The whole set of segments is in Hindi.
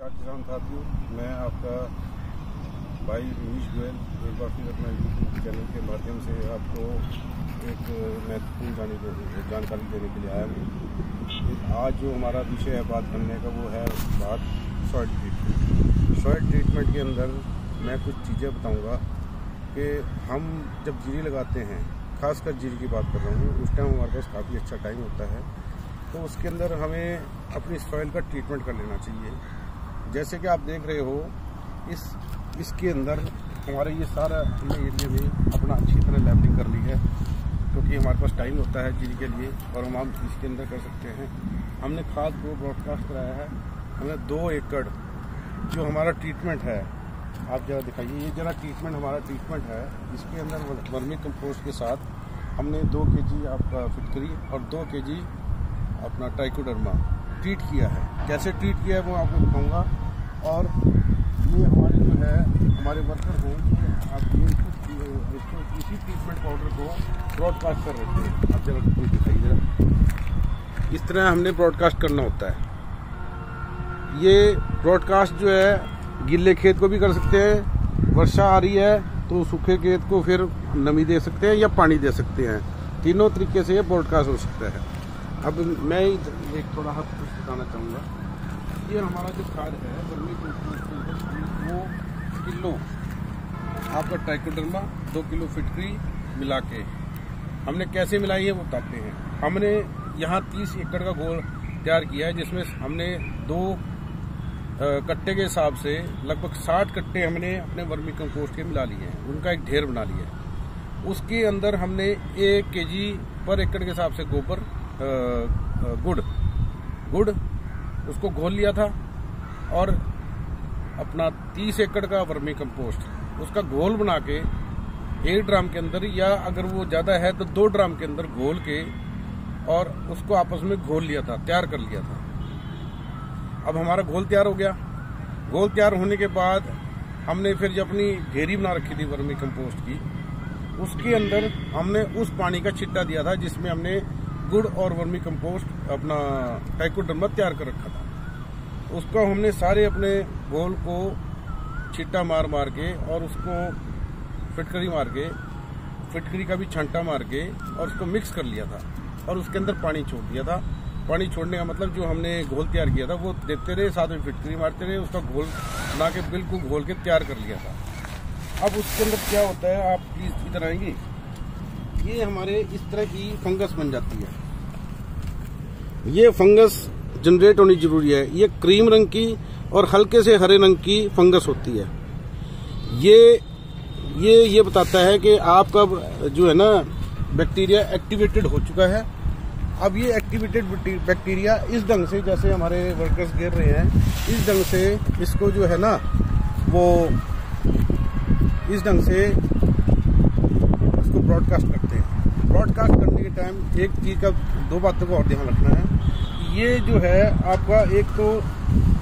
किसान साथियों, मैं आपका भाई रमेश गोयल एक बार फिर अपना यूट्यूब चैनल के माध्यम से आपको एक महत्वपूर्ण जानकारी देने के लिए आया हूँ। आज जो हमारा विषय है बात करने का वो है बात सॉइल ट्रीटमेंट। सॉइल ट्रीटमेंट के अंदर मैं कुछ चीज़ें बताऊँगा कि हम जब जीरी लगाते हैं, खासकर जीरी की बात कर रहा हूँ, उस टाइम हमारे पास काफ़ी अच्छा टाइम होता है, तो उसके अंदर हमें अपनी सॉइल का ट्रीटमेंट कर लेना चाहिए। जैसे कि आप देख रहे हो इसके अंदर हमारे ये सारा हमने एरिया में अपना अच्छी तरह लेवलिंग कर ली है, क्योंकि हमारे पास टाइम होता है जीरी के लिए और हम इसके अंदर कर सकते हैं। हमने खाद को ब्रॉडकास्ट कराया है। हमने 2 एकड़ जो हमारा ट्रीटमेंट है, आप जरा दिखाइए, ये जरा ट्रीटमेंट हमारा ट्रीटमेंट है। इसके अंदर वर्मी कंपोस्ट के साथ हमने 2 kg आपका फिटकरी और 2 kg अपना ट्राइकोडर्मा ट्रीट किया है। कैसे ट्रीट किया है वो आपको दिखाऊंगा। और ये हमारे जो है हमारे वर्कर हैं, आप ये इसी ट्रीटमेंट पाउडर को ब्रॉडकास्ट कर रहे थे। आप जरा दिखाइए जरा, इस तरह हमने ब्रॉडकास्ट करना होता है। ये ब्रॉडकास्ट जो है गीले खेत को भी कर सकते हैं, वर्षा आ रही है तो सूखे खेत को फिर नमी दे सकते हैं या पानी दे सकते हैं। तीनों तरीके से ये ब्रॉडकास्ट हो सकता है। अब मैं एक थोड़ा हद कुछ बताना चाहूँगा। ये हमारा जो खाद है वर्मी कंपोस्ट, वो किलो आपका ट्राइकोडर्मा 2 किलो फिटकरी मिला के हमने कैसे मिलाई है वो बताते हैं। हमने यहाँ 30 एकड़ का घोल तैयार किया है, जिसमें हमने 2 कट्टे के हिसाब से लगभग 60 कट्टे हमने अपने वर्मी कंपोस्ट के मिला लिए हैं। उनका एक ढेर बना लिया है। उसके अंदर हमने 1 kg पर एकड़ के हिसाब से गोबर गुड़ उसको घोल लिया था, और अपना 30 एकड़ का वर्मी कंपोस्ट उसका घोल बना के 1 ड्राम के अंदर, या अगर वो ज़्यादा है तो 2 ड्राम के अंदर घोल के और उसको आपस में घोल लिया था, तैयार कर लिया था। अब हमारा घोल तैयार हो गया। घोल तैयार होने के बाद हमने फिर जो अपनी घेरी बना रखी थी वर्मी कंपोस्ट की, उसके अंदर हमने उस पानी का छिट्टा दिया था जिसमें हमने गुड़ और वर्मी कंपोस्ट अपना ट्राइकोडर्मा तैयार कर रखा था। उसको हमने सारे अपने घोल को छिट्टा मार मार के और उसको फिटकरी मार के, फिटकरी का भी छंटा मार के और उसको मिक्स कर लिया था और उसके अंदर पानी छोड़ दिया था। पानी छोड़ने का मतलब जो हमने घोल तैयार किया था वो देते रहे, साथ में फिटकरी मारते रहे, उसका घोल बना के बिल्कुल घोल के तैयार कर लिया था। अब उसके अंदर क्या होता है, आप प्लीज इधर आएंगे, ये हमारे इस तरह की फंगस बन जाती है। ये फंगस जनरेट होनी जरूरी है। ये क्रीम रंग की और हल्के से हरे रंग की फंगस होती है। ये बताता है कि आपका जो है ना बैक्टीरिया एक्टिवेटेड हो चुका है। अब ये एक्टिवेटेड बैक्टीरिया इस ढंग से, जैसे हमारे वर्कर्स गिर रहे हैं, इस ढंग से इसको जो है ना वो इस ढंग से इसको ब्रॉडकास्ट करते हैं। ब्रॉडकास्ट करने के टाइम एक चीज का 2 बातों का और ध्यान रखना है। ये जो है आपका, एक तो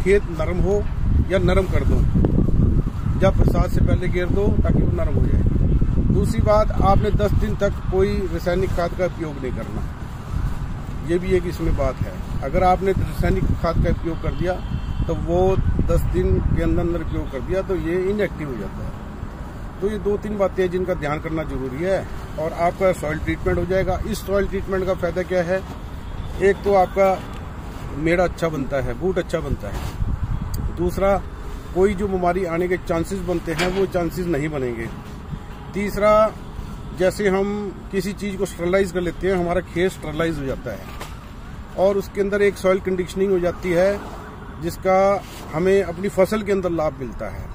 खेत नरम हो या नरम कर दो, जब बरसात से पहले गिर दो ताकि वो नरम हो जाए। दूसरी बात, आपने 10 दिन तक कोई रासायनिक खाद का उपयोग नहीं करना। ये भी एक इसमें बात है। अगर आपने रासायनिक खाद का उपयोग कर दिया तो वो 10 दिन के अंदर उपयोग कर दिया तो ये इनएक्टिव हो जाता है। तो ये 2-3 बातें हैं जिनका ध्यान करना जरूरी है और आपका सॉइल ट्रीटमेंट हो जाएगा। इस सॉइल ट्रीटमेंट का फायदा क्या है, एक तो आपका मेड़ा अच्छा बनता है, बूट अच्छा बनता है। दूसरा, कोई जो बीमारी आने के चांसेस बनते हैं वो चांसेस नहीं बनेंगे। तीसरा, जैसे हम किसी चीज को स्टरलाइज कर लेते हैं, हमारा खेत स्टरलाइज हो जाता है और उसके अंदर एक सॉइल कंडीशनिंग हो जाती है, जिसका हमें अपनी फसल के अंदर लाभ मिलता है।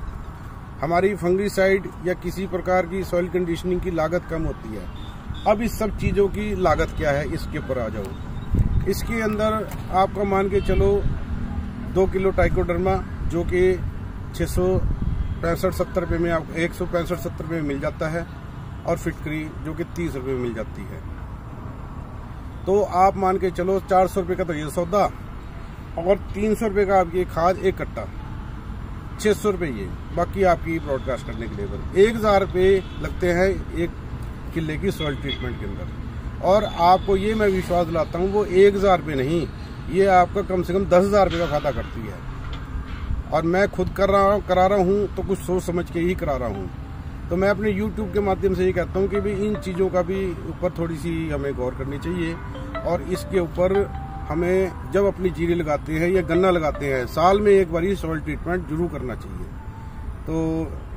हमारी फंगीसाइड या किसी प्रकार की सॉइल कंडीशनिंग की लागत कम होती है। अब इस सब चीजों की लागत क्या है, इसके ऊपर आ जाओ। इसके अंदर आपका मान के चलो 2 किलो ट्राइकोडर्मा जो कि 665-70 रुपये में, 165-70 रुपये में मिल जाता है, और फिटकरी जो कि 30 रुपये में मिल जाती है। तो आप मान के चलो 400 रुपये का तो ये सौदा, और 300 रुपये का आपकी खाद एक कट्टा, 600 रुपये ये, बाकी आपकी ब्रॉडकास्ट करने के लेबर। 1000 रुपये लगते हैं 1 किले की सॉइल ट्रीटमेंट के अंदर। और आपको ये मैं विश्वास दिलाता हूँ, वो 1000 रुपये नहीं, ये आपका कम से कम 10,000 रुपये का फायदा करती है। और मैं खुद करा रहा हूँ तो कुछ सोच समझ के ही करा रहा हूँ। तो मैं अपने YouTube के माध्यम से ये कहता हूँ कि भी इन चीज़ों का भी ऊपर थोड़ी सी हमें गौर करनी चाहिए, और इसके ऊपर हमें जब अपनी जीरी लगाते हैं या गन्ना लगाते हैं साल में एक बार सॉइल ट्रीटमेंट जरूर करना चाहिए। तो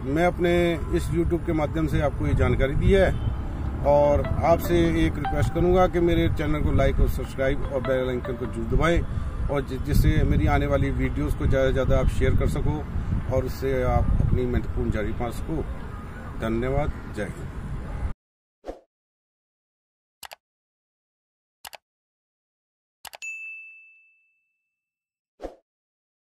मैं अपने इस YouTube के माध्यम से आपको ये जानकारी दी है, और आपसे एक रिक्वेस्ट करूँगा कि मेरे चैनल को लाइक और सब्सक्राइब और बेल आइकन को जरूर दबाएँ, और जिससे मेरी आने वाली वीडियोस को ज़्यादा से ज़्यादा आप शेयर कर सको और उससे आप अपनी महत्वपूर्ण जानकारी पा सको। धन्यवाद। जय हिंद।